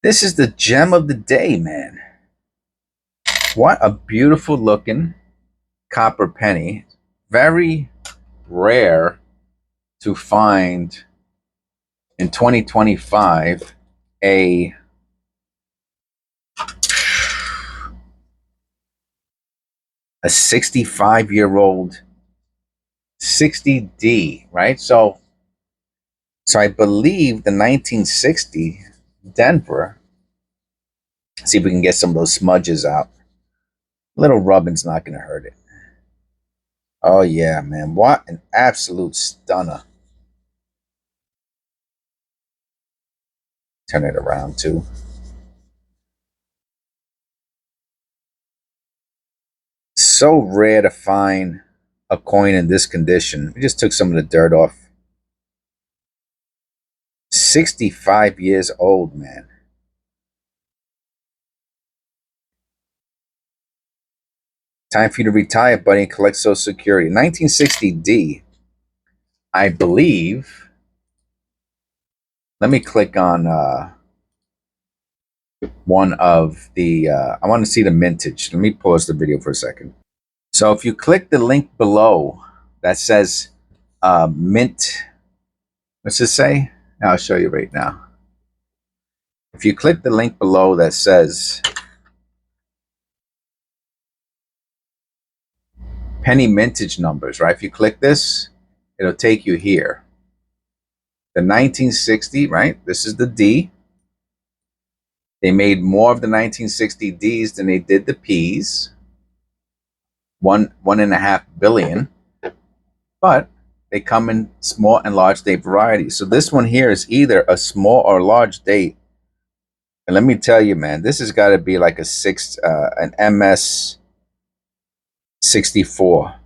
This is the gem of the day, man. What a beautiful looking copper penny. Very rare to find in 2025 a 65-year-old 60D, right? So I believe the 1960 Denver. See if we can get some of those smudges out. A little rubbing's not going to hurt it. Oh yeah, man. What an absolute stunner. Turn it around too. So rare to find a coin in this condition. We just took some of the dirt off. 65 years old, man. Time for you to retire, buddy, and collect Social Security. 1960D, I believe. Let me click on one of the. I want to see the mintage. Let me pause the video for a second. So if you click the link below that says mint, what's it say? I'll show you right now. If you click the link below that says penny mintage numbers, right? If you click this, it'll take you here. The 1960, right? This is the D. They made more of the 1960 Ds than they did the Ps. 1.5 billion. But they come in small and large date varieties. So this one here is either a small or large date. And let me tell you, man, this has got to be like an MS 64,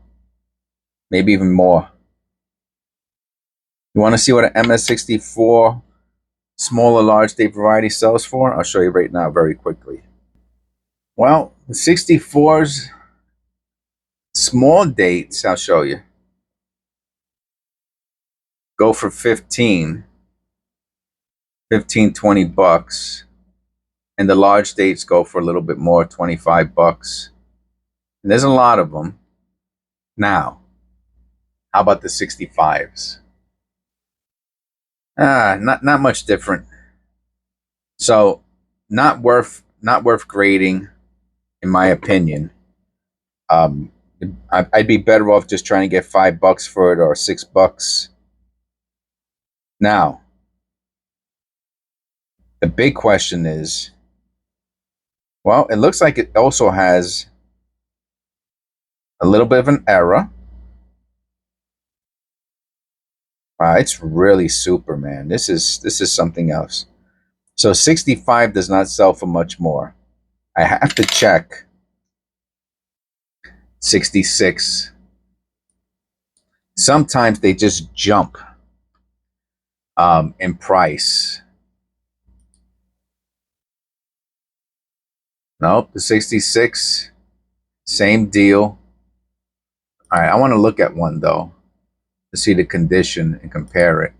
maybe even more. You want to see what an MS 64 small or large date variety sells for? I'll show you right now very quickly. Well, the 64's small dates, I'll show you, go for 15, 20 bucks. And the large dates go for a little bit more, 25 bucks. And there's a lot of them. Now, how about the 65s? Not much different. So, not worth grading, in my opinion. I'd be better off just trying to get $5 for it or $6. Now, the big question is, well, it looks like it also has a little bit of an error. It's really super, man. This is something else. So 65 does not sell for much more. I have to check 66. Sometimes they just jump in price. Nope, the 66, same deal. All right, I want to look at one though to see the condition and compare it.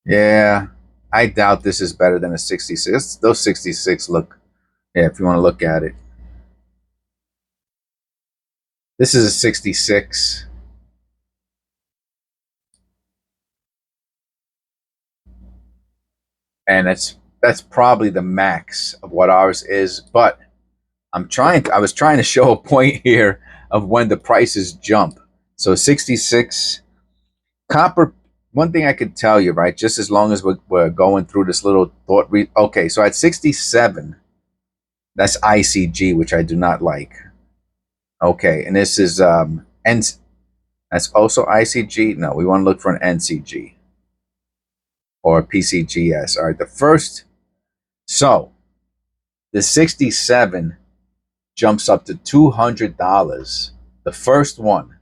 Yeah, I doubt this is better than a 66. Those 66 look, yeah, if you want to look at it. This is a 66. And that's probably the max of what ours is, but I was trying to show a point here of when the prices jump. So 66 copper. One thing I could tell you, right, just as long as we're going through this little thought. Okay, so at 67, that's ICG, which I do not like. Okay, and this is that's also ICG. No, we want to look for an NCG or PCGS. All right, the first. So the 67 jumps up to $200. The first one.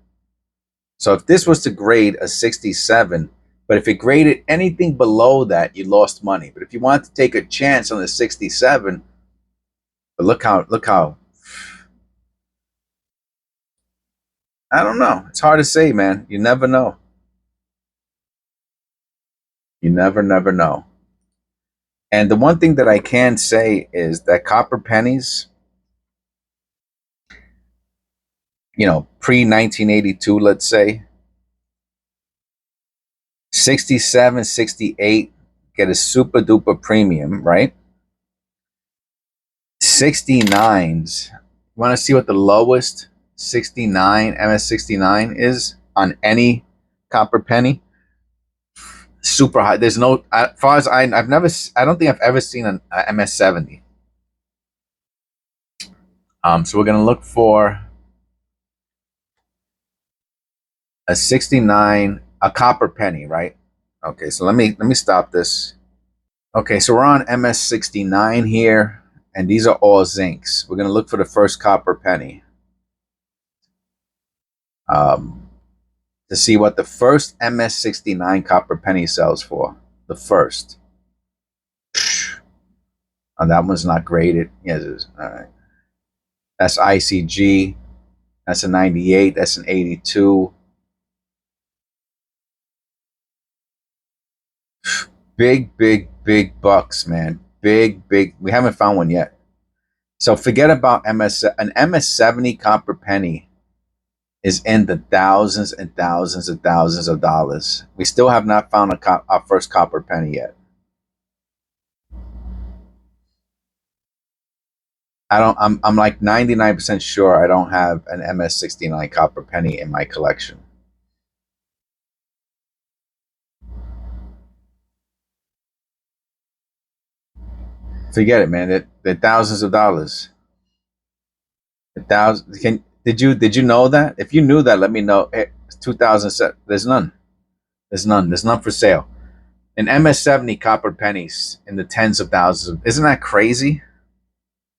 So if this was to grade a 67, but if it graded anything below that, you lost money. But if you want to take a chance on the 67, but look how I don't know. It's hard to say, man. You never know. You never know. And the one thing that I can say is that copper pennies, you know, pre 1982, let's say, 67, 68 get a super duper premium, right? 69s, you want to see what the lowest 69 MS69 is on any copper penny? Super high. There's no, as far as I've never, I don't think I've ever seen an MS70. So we're gonna look for a 69, a copper penny, right? Okay, so let me stop this. Okay, so we're on MS69 here, and these are all zincs. We're gonna look for the first copper penny. To see what the first MS69 copper penny sells for. The first. Oh, that one's not graded. Yes, it is. All right. That's ICG. That's a 98. That's an 82. Big, big, big bucks, man. Big, big. We haven't found one yet. So forget about MS. An MS70 copper penny is in the thousands and thousands and thousands of dollars. We still have not found our first copper penny yet. I'm like 99% sure I don't have an MS69 copper penny in my collection. Forget it, man. They're thousands of dollars. Did you know that? If you knew that, let me know. Hey, 2007. There's none. There's none. There's none for sale. An MS70 copper pennies in the tens of thousands. Isn't that crazy?